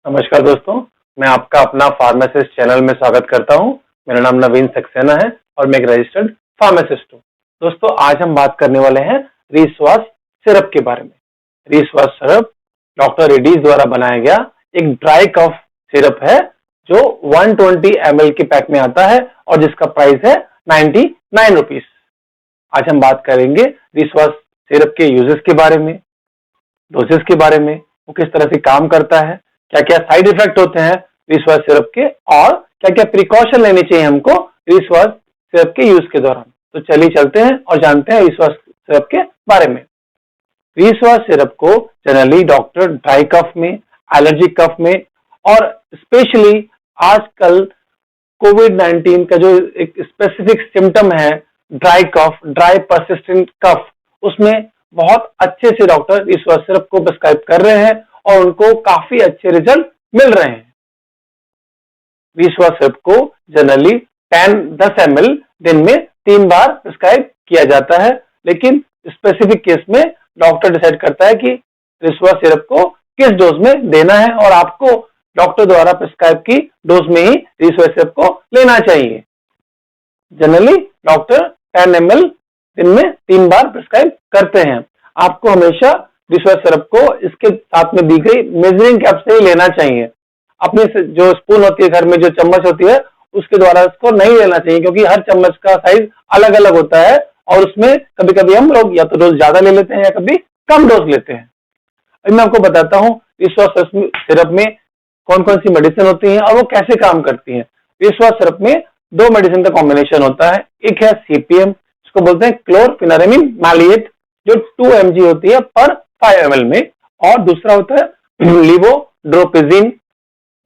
नमस्कार दोस्तों, मैं आपका अपना फार्मासिस्ट चैनल में स्वागत करता हूं। मेरा नाम नवीन सक्सेना है और मैं एक रजिस्टर्ड फार्मासिस्ट हूं। दोस्तों, आज हम बात करने वाले हैं रिश्वास सिरप के बारे में। रिश्वास सिरप डॉक्टर रेड्डीज द्वारा बनाया गया एक ड्राई कफ सिरप है जो 120 ml के पैक में आता है और जिसका प्राइस है 99 रुपीज। आज हम बात करेंगे रिश्वास सिरप के यूजेस के बारे में, डोजेस के बारे में, वो किस तरह से काम करता है, क्या क्या साइड इफेक्ट होते हैं रिश्वास सिरप के और क्या क्या प्रिकॉशन लेनी चाहिए हमको रिश्वास सिरप के यूज के दौरान। तो चलिए चलते हैं और जानते हैं रिश्वास सिरप के बारे में। रिश्वास सिरप को जनरली डॉक्टर ड्राई कफ में, एलर्जिक कफ में और स्पेशली आजकल कोविड-19 का जो एक स्पेसिफिक सिम्टम है ड्राई कफ, ड्राई परसिस्टेंट कफ, उसमें बहुत अच्छे से डॉक्टर रिश्वास सिरप को प्रिस्क्राइब कर रहे हैं और उनको काफी अच्छे रिजल्ट मिल रहे हैं। रिश्वास सिरप को जनरली 10 ml दिन में 3 बार प्रिस्क्राइब किया जाता है, लेकिन स्पेसिफिक केस में डॉक्टर डिसाइड करता है कि रिश्वास सिरप को किस डोज में देना है और आपको डॉक्टर द्वारा प्रिस्क्राइब की डोज में ही रिश्वास सिरप को लेना चाहिए। जनरली डॉक्टर 10 ml दिन में 3 बार प्रिस्क्राइब करते हैं। आपको हमेशा रिश्वास सिरप को इसके साथ में दी गई मेजरिंग कैप से ही लेना चाहिए। अपने जो स्पून होती है घर में, जो चम्मच होती है, उसके द्वारा इसको नहीं लेना चाहिए, क्योंकि हर चम्मच का साइज अलग अलग होता है और उसमें कभी कभी हम लोग या तो डोज ज्यादा ले लेते हैं या कभी कम डोज लेते हैं। अब मैं आपको बताता हूँ रिश्वास सिरप में कौन कौन सी मेडिसिन होती है और वो कैसे काम करती है। रिश्वास सिरप में 2 मेडिसिन का कॉम्बिनेशन होता है। एक है CPM, इसको बोलते हैं क्लोरफेनेरामिन मैलिएट, जो 2 mg होती है पर 5 ml में, और दूसरा होता है लिवोड्रोपिजिन,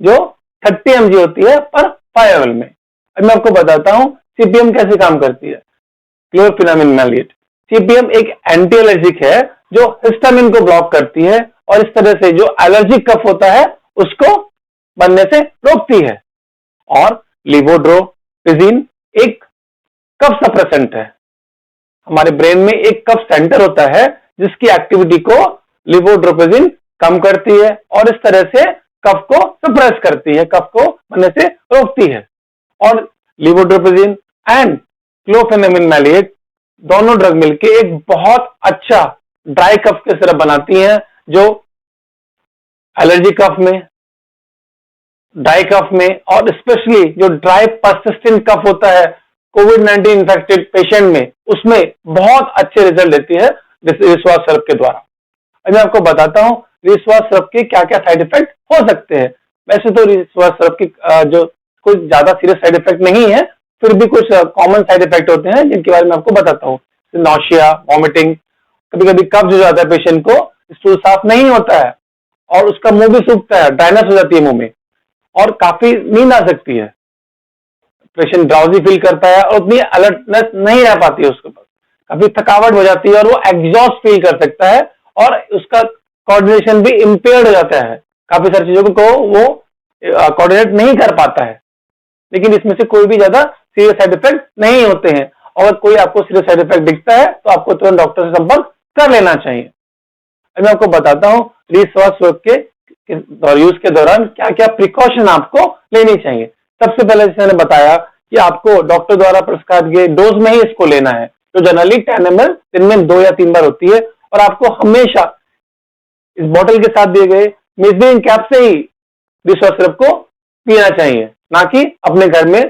जो 30 mg होती है पर 5 ml में। अब मैं आपको बताता हूँ CPM कैसे काम करती है। क्लोरफेनेरामिन मैलिएट, CPM एक एंटी एलर्जिक है जो हिस्टामिन को ब्लॉक करती है और इस तरह से जो एलर्जिक कफ होता है उसको बनने से रोकती है। और लिवोड्रोपिजिन एक कफ सप्रेसेंट है। हमारे ब्रेन में एक कफ सेंटर होता है जिसकी एक्टिविटी को लिवोड्रोपिजिन कम करती है और इस तरह से कफ को सप्रेस करती है, कफ को बनने से रोकती है। और लिवोड्रोपिजिन एंड क्लोरफेनेरामिन मैलिएट दोनों ड्रग मिलके एक बहुत अच्छा ड्राई कफ के सिरप बनाती हैं, जो एलर्जी कफ में, ड्राई कफ में और स्पेशली जो ड्राई परसिस्टेंट कफ होता है कोविड-19 इन्फेक्टेड पेशेंट में, उसमें बहुत अच्छे रिजल्ट देती है रिश्वास सिरप के द्वारा। अब मैं आपको बताता हूँ रिश्वास सिरप के क्या क्या साइड इफेक्ट हो सकते हैं। वैसे तो रिश्वास सिरप की जो कुछ ज्यादा सीरियस साइड इफेक्ट नहीं है, फिर भी कुछ कॉमन साइड इफेक्ट होते हैं जिनके बारे में आपको बताता हूँ। नौशिया, वॉमिटिंग, कभी कभी कब्ज हो जाता है पेशेंट को, स्टूल साफ नहीं होता है और उसका मुंह भी सूखता है, ड्राइनेस हो जाती है मुंह में, और काफी नींद आ सकती है। पेशेंट ड्राउजी फील करता है और उतनी अलर्टनेस नहीं रह पाती है उसके पास, काफी थकावट हो जाती है और वो एग्जॉस्ट फील कर सकता है और उसका कोऑर्डिनेशन भी इम्पेयर्ड हो जाता है। काफी सारी चीजों को वो कोऑर्डिनेट नहीं कर पाता है। लेकिन इसमें से कोई भी ज्यादा सीरियस साइड इफेक्ट नहीं होते हैं। और कोई आपको सीरियस साइड इफेक्ट दिखता है तो आपको तुरंत डॉक्टर से संपर्क कर लेना चाहिए। अब मैं आपको बताता हूँ रिश्वास सिरप के यूज के दौरान क्या क्या प्रिकॉशन आपको लेनी चाहिए। सबसे पहले जैसे मैंने बताया कि आपको डॉक्टर द्वारा प्रिस्क्राइब किए डोज में ही इसको लेना है, जो जनरली 10 ml दिन में 2 या 3 बार होती है। और आपको हमेशा इस बोतल के साथ दिए गए मेजरिंग कैप से ही रिश्वास सिरप को पीना चाहिए, ना कि अपने घर में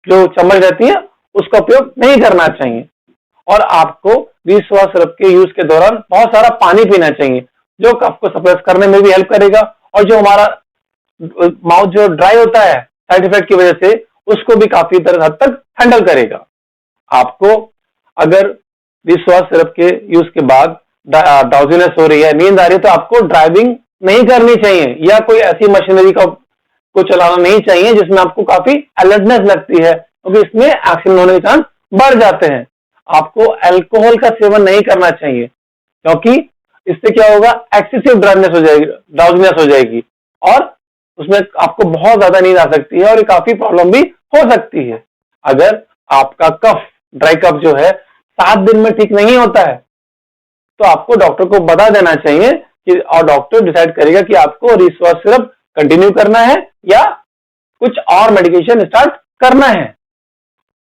जो चम्मच रहती है उसका उपयोग नहीं करना चाहिए। और आपको रिश्वास सिरप के यूज के दौरान बहुत सारा पानी पीना चाहिए, जो कफ को सप्रेस करने में भी हेल्प करेगा और जो हमारा माउथ जो ड्राई होता है साइड इफेक्ट की वजह से, उसको भी काफी तरह हद तक हैंडल करेगा। आपको अगर रिश्वास सिरप के यूज के बाद ड्राउजीनेस हो रही है, नींद आ रही है, तो आपको ड्राइविंग नहीं करनी चाहिए या कोई ऐसी मशीनरी को चलाना नहीं चाहिए जिसमें आपको काफी अलर्टनेस लगती है, क्योंकि इसमें एक्सीडेंट होने के चांस बढ़ जाते हैं। आपको अल्कोहल का सेवन नहीं करना चाहिए, क्योंकि इससे क्या होगा, एक्सेसिव ड्राउजीनेस हो जाएगी और उसमें आपको बहुत ज्यादा नींद आ सकती है और ये काफी प्रॉब्लम भी हो सकती है। अगर आपका कफ, ड्राई कफ जो है 7 दिन में ठीक नहीं होता है, तो आपको डॉक्टर को बता देना चाहिए कि, और डॉक्टर डिसाइड करेगा कि आपको रिश्वास सिरप कंटिन्यू करना है या कुछ और मेडिकेशन स्टार्ट करना है।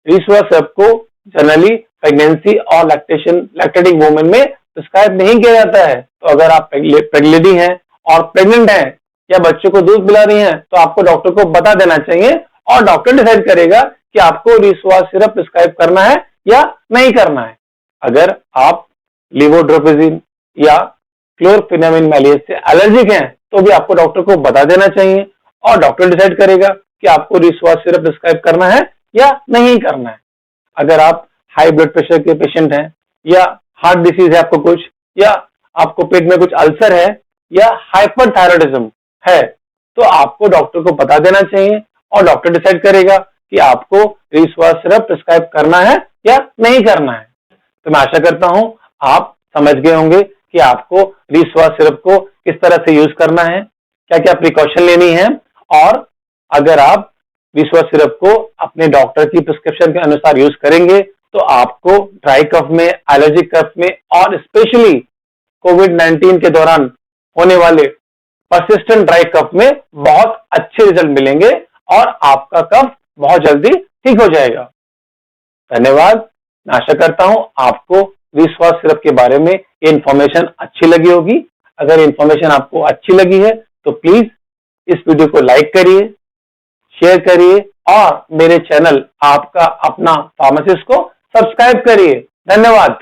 रिसुआ सिरप को जनरली प्रेगनेंसी और लैक्टेटिंग वुमेन में प्रिस्क्राइब नहीं किया जाता है। तो अगर आप प्रेगनेंट हैं और प्रेग्नेंट हैं या बच्चों को दूध पिला रही हैं तो आपको डॉक्टर को बता देना चाहिए और डॉक्टर डिसाइड करेगा कि आपको रिसुआ सिरप प्रिस्क्राइब करना है या नहीं करना है। अगर आप लेवोड्रोपिजिन या क्लोरफेनामिन मैलियस से एलर्जिक हैं तो भी आपको डॉक्टर को बता देना चाहिए और डॉक्टर डिसाइड करेगा कि आपको रिसुआ सिरप प्रिस्क्राइब करना है या नहीं करना है। अगर आप हाई ब्लड प्रेशर के पेशेंट हैं या हार्ट डिसीज है आपको कुछ, या आपको पेट में कुछ अल्सर है या हाइपरथायरॉयडिज्म है तो आपको डॉक्टर को बता देना चाहिए और डॉक्टर डिसाइड करेगा कि आपको रिसुआ सिरप प्रिस्क्राइब करना है या नहीं करना है। तो मैं आशा करता हूं आप समझ गए होंगे कि आपको रिसुआ सिरप को किस तरह से यूज करना है, क्या क्या प्रिकॉशन लेनी है, और अगर आप रिसुआ सिरप को अपने डॉक्टर की प्रिस्क्रिप्शन के अनुसार यूज करेंगे तो आपको ड्राई कफ में, एलर्जिक कफ में और स्पेशली कोविड-19 के दौरान होने वाले परसिस्टेंट ड्राई कफ में बहुत अच्छे रिजल्ट मिलेंगे और आपका कफ बहुत जल्दी ठीक हो जाएगा। धन्यवाद। मैं आशा करता हूं आपको रिसुआ सिरप के बारे में ये इंफॉर्मेशन अच्छी लगी होगी। अगर इंफॉर्मेशन आपको अच्छी लगी है तो प्लीज इस वीडियो को लाइक करिए, शेयर करिए और मेरे चैनल आपका अपना फार्मासिस्ट को सब्सक्राइब करिए। धन्यवाद।